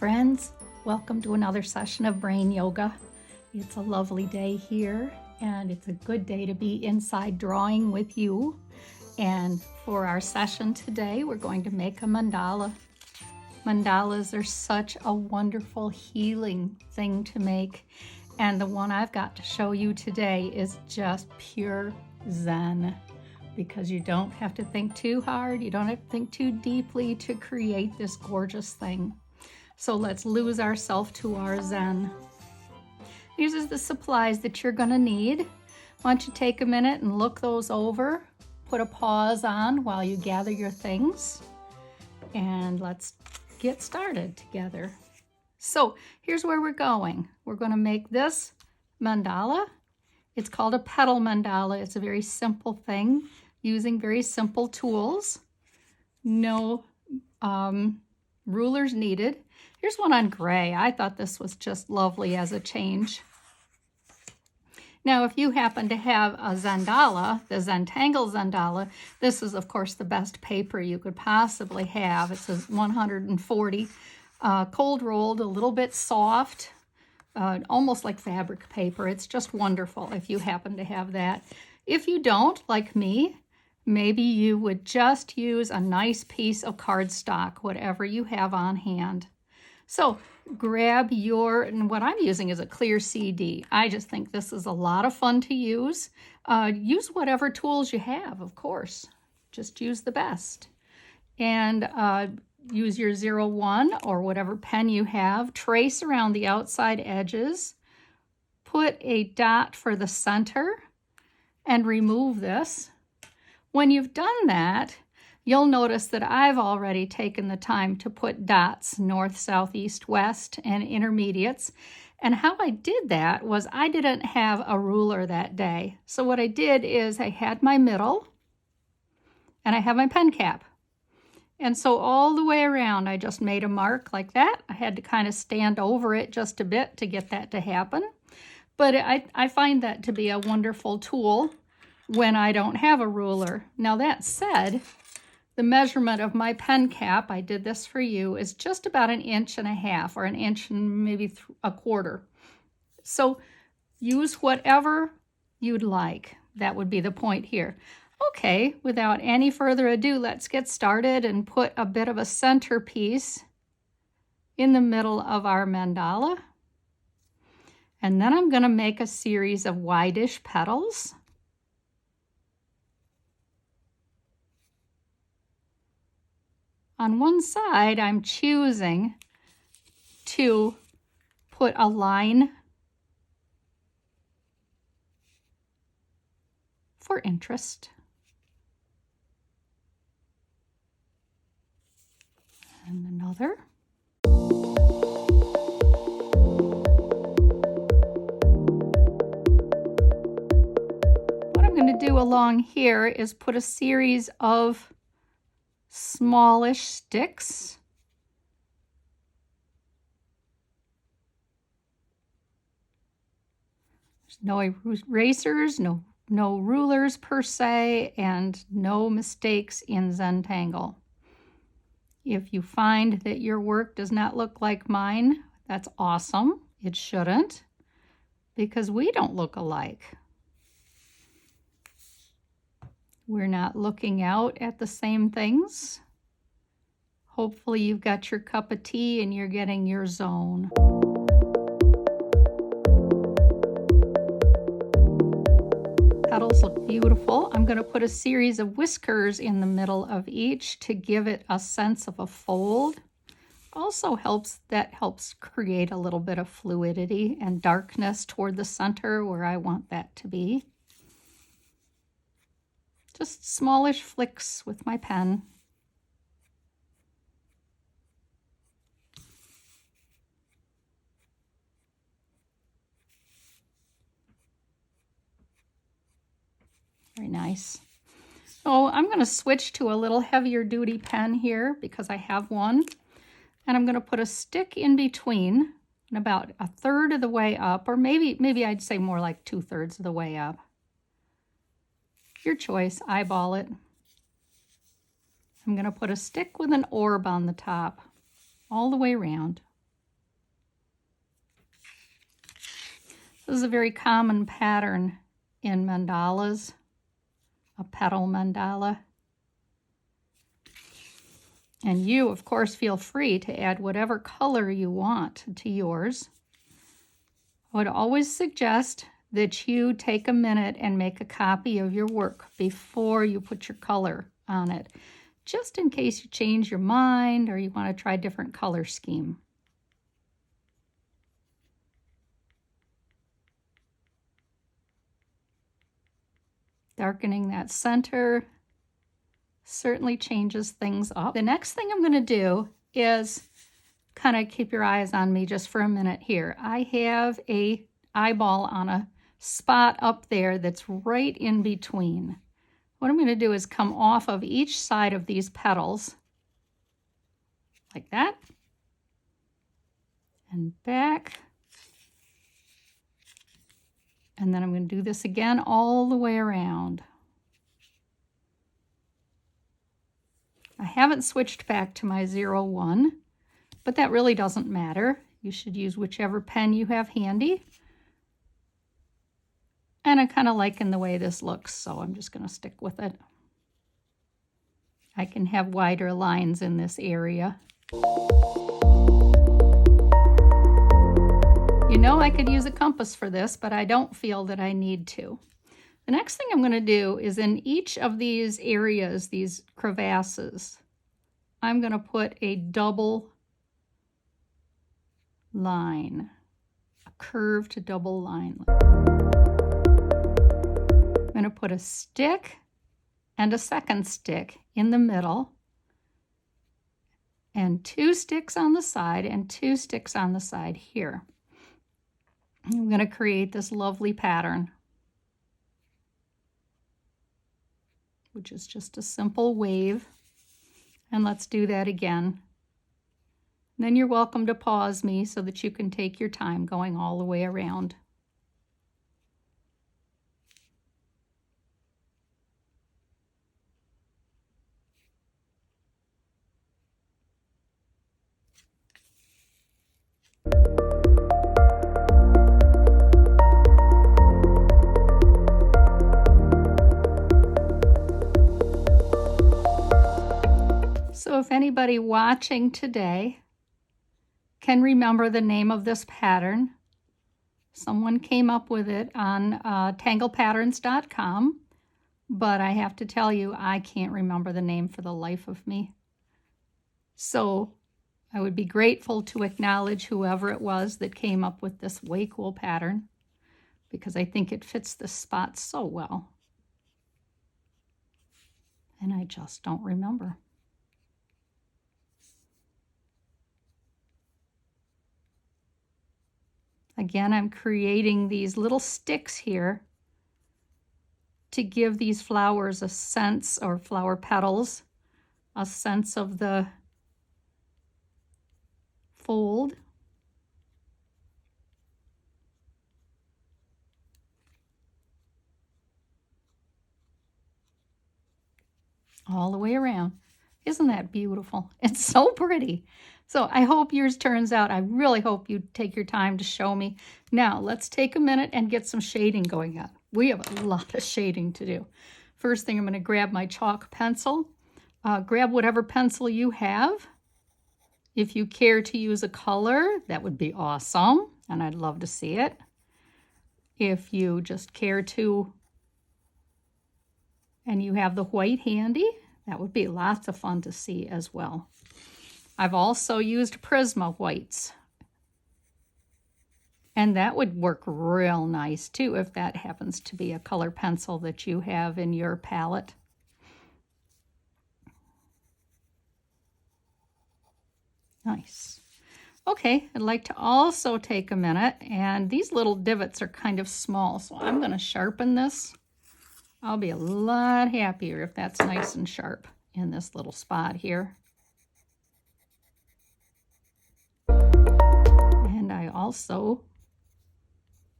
friends, welcome to another session of brain yoga. It's a lovely day here and it's a good day to be inside drawing with you. And for our session today, we're going to make a mandala. Mandalas are such a wonderful healing thing to make. And the one I've got to show you today is just pure Zen, because you don't have to think too hard, you don't have to think too deeply to create this gorgeous thing. So let's lose ourselves to our Zen. These are the supplies that you're going to need. Why don't you take a minute and look those over, put a pause on while you gather your things, and let's get started together. So here's where we're going. We're going to make this mandala. It's called a petal mandala. It's a very simple thing using very simple tools. No rulers needed. Here's one on gray. I thought this was just lovely as a change. Now, if you happen to have a Zentangle, the Zentangle Mandala, this is, of course, the best paper you could possibly have. It's a 140, cold rolled, a little bit soft, almost like fabric paper. It's just wonderful if you happen to have that. If you don't, like me, maybe you would just use a nice piece of cardstock, whatever you have on hand. So grab and what I'm using is a clear CD. I just think this is a lot of fun to use. Use whatever tools you have, of course. Just use the best. And use your 01 or whatever pen you have. Trace around the outside edges. Put a dot for the center and remove this. When you've done that, you'll notice that I've already taken the time to put dots, north, south, east, west, and intermediates. And how I did that was I didn't have a ruler that day. So what I did is I had my middle and I have my pen cap. And so all the way around, I just made a mark like that. I had to kind of stand over it just a bit to get that to happen. But I find that to be a wonderful tool when I don't have a ruler. Now that said, the measurement of my pen cap, I did this for you, is just about 1.5 inches or 1 inch and maybe a quarter. So use whatever you'd like. That would be the point here. Okay, without any further ado, let's get started and put a bit of a centerpiece in the middle of our mandala. And then I'm going to make a series of wide-ish petals. On one side, I'm choosing to put a line for interest. And another. What I'm going to do along here is put a series of smallish sticks. There's no erasers, no rulers per se, and no mistakes in Zentangle. If you find that your work does not look like mine, that's awesome. It shouldn't, because we don't look alike. We're not looking out at the same things. Hopefully you've got your cup of tea and you're getting your zone. Petals look beautiful. I'm going to put a series of whiskers in the middle of each to give it a sense of a fold. Also helps create a little bit of fluidity and darkness toward the center where I want that to be. Just smallish flicks with my pen. Very nice. So I'm going to switch to a little heavier duty pen here because I have one. And I'm going to put a stick in between and about 1/3 of the way up, or maybe I'd say more like 2/3 of the way up. Your choice, eyeball it. I'm going to put a stick with an orb on the top all the way around. This is a very common pattern in mandalas, a petal mandala. And you, of course, feel free to add whatever color you want to yours. I would always suggest that you take a minute and make a copy of your work before you put your color on it, just in case you change your mind or you want to try a different color scheme. Darkening that center certainly changes things up. The next thing I'm going to do is kind of keep your eyes on me just for a minute here. I have a eyeball on a spot up there that's right in between. What I'm going to do is come off of each side of these petals like that and back. And then I'm going to do this again all the way around. I haven't switched back to my 01, but that really doesn't matter. You should use whichever pen you have handy. And I kind of liking the way this looks, so I'm just going to stick with it. I can have wider lines in this area. You know, I could use a compass for this, but I don't feel that I need to. The next thing I'm going to do is in each of these areas, these crevasses, I'm going to put a double line, a curved double line. I'm going to put a stick and a second stick in the middle, and 2 sticks on the side and 2 sticks on the side here. I'm going to create this lovely pattern, which is just a simple wave. And let's do that again. And then you're welcome to pause me so that you can take your time going all the way around. So if anybody watching today can remember the name of this pattern, someone came up with it on tanglepatterns.com, but I have to tell you, I can't remember the name for the life of me. So I would be grateful to acknowledge whoever it was that came up with this way cool pattern, because I think it fits this spot so well. And I just don't remember. Again, I'm creating these little sticks here to give these flowers a sense, or flower petals, a sense of the fold. All the way around. Isn't that beautiful? It's so pretty. So I hope yours turns out. I really hope you take your time to show me. Now let's take a minute and get some shading going on. We have a lot of shading to do. First thing, I'm going to grab my chalk pencil. Grab whatever pencil you have. If you care to use a color, that would be awesome, and I'd love to see it. If you just care to, and you have the white handy, that would be lots of fun to see as well. I've also used Prisma whites, and that would work real nice too if that happens to be a color pencil that you have in your palette. Nice. Okay, I'd like to also take a minute, and these little divots are kind of small, so I'm going to sharpen this. I'll be a lot happier if that's nice and sharp in this little spot here. And I also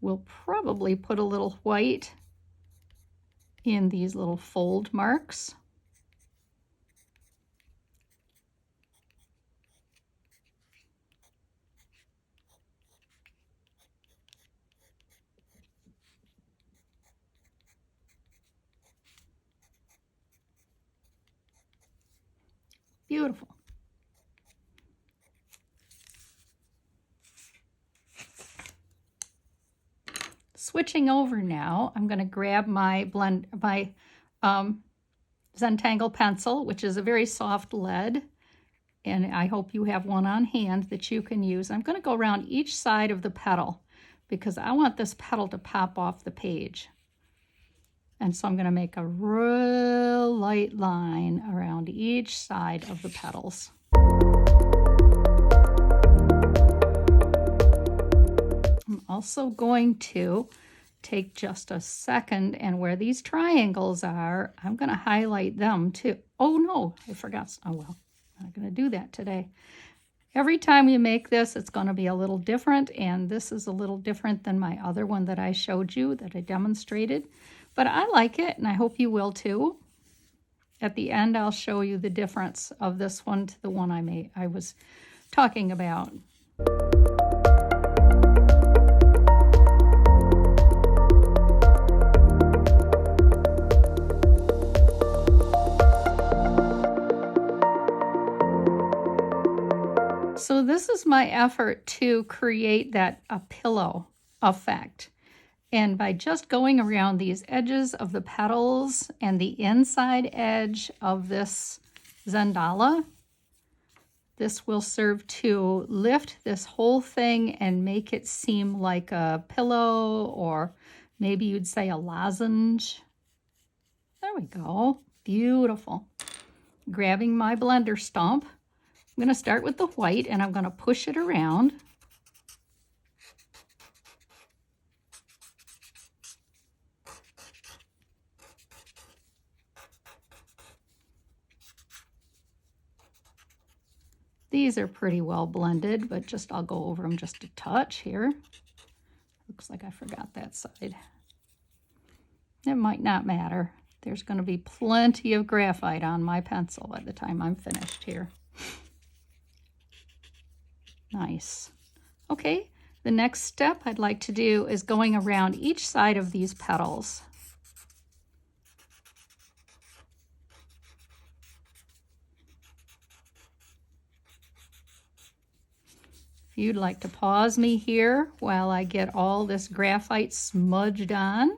will probably put a little white in these little fold marks. Beautiful. Switching over now, I'm going to grab my Zentangle pencil, which is a very soft lead, and I hope you have one on hand that you can use. I'm going to go around each side of the petal because I want this petal to pop off the page. And so I'm going to make a real light line around each side of the petals. I'm also going to take just a second, and where these triangles are, I'm going to highlight them too. Oh no, I forgot. Oh well, I'm not going to do that today. Every time you make this, it's going to be a little different, and this is a little different than my other one that I showed you, that I demonstrated. But I like it, and I hope you will too. At the end, I'll show you the difference of this one to the one I was talking about. So this is my effort to create a pillow effect. And by just going around these edges of the petals and the inside edge of this Mandala, this will serve to lift this whole thing and make it seem like a pillow, or maybe you'd say a lozenge. There we go. Beautiful. Grabbing my blender stump, I'm going to start with the white and I'm going to push it around. These are pretty well blended, but I'll go over them just a touch here. Looks like I forgot that side. It might not matter. There's going to be plenty of graphite on my pencil by the time I'm finished here. Nice. Okay, the next step I'd like to do is going around each side of these petals. If you'd like to pause me here while I get all this graphite smudged on.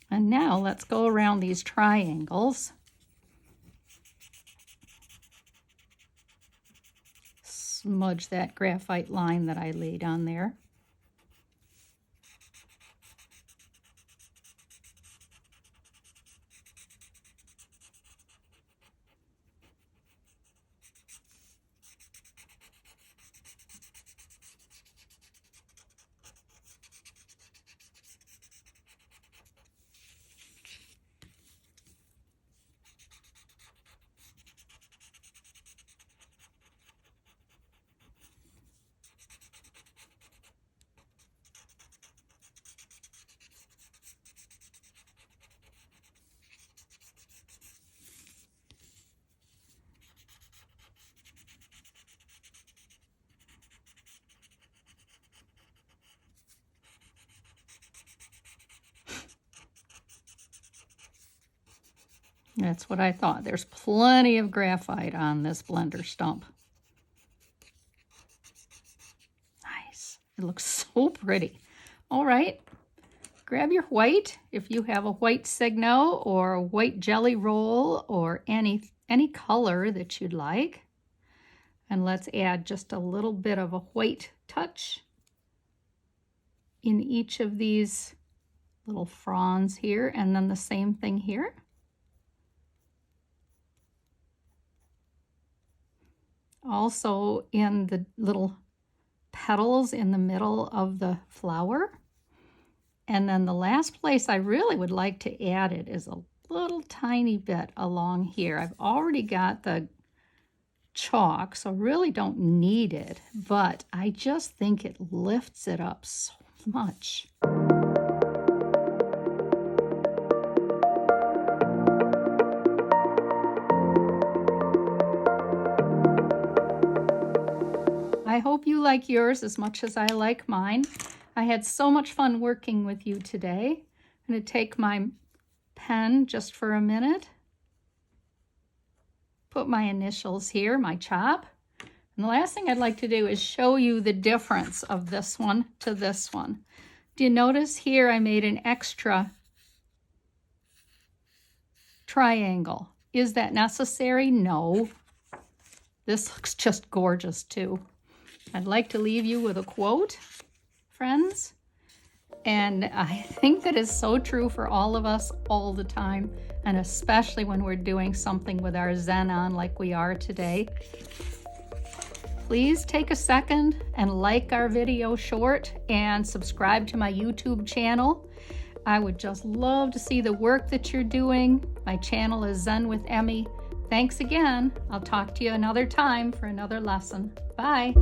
And now let's go around these triangles. Smudge that graphite line that I laid on there. That's what I thought. There's plenty of graphite on this blender stump. Nice. It looks so pretty. All right. Grab your white. If you have a white Signo or a white jelly roll or any color that you'd like. And let's add just a little bit of a white touch in each of these little fronds here, and then the same thing here. Also in the little petals in the middle of the flower. And then the last place I really would like to add it is a little tiny bit along here. I've already got the chalk, so really don't need it, but I just think it lifts it up so much. I hope you like yours as much as I like mine. I had so much fun working with you today. I'm going to take my pen just for a minute, put my initials here, my chop. And the last thing I'd like to do is show you the difference of this one to this one. Do you notice here I made an extra triangle? Is that necessary? No. This looks just gorgeous too. I'd like to leave you with a quote, friends. And I think that is so true for all of us all the time, and especially when we're doing something with our Zen on like we are today. Please take a second and like our video short and subscribe to my YouTube channel. I would just love to see the work that you're doing. My channel is Zen with Emmy. Thanks again. I'll talk to you another time for another lesson. Bye.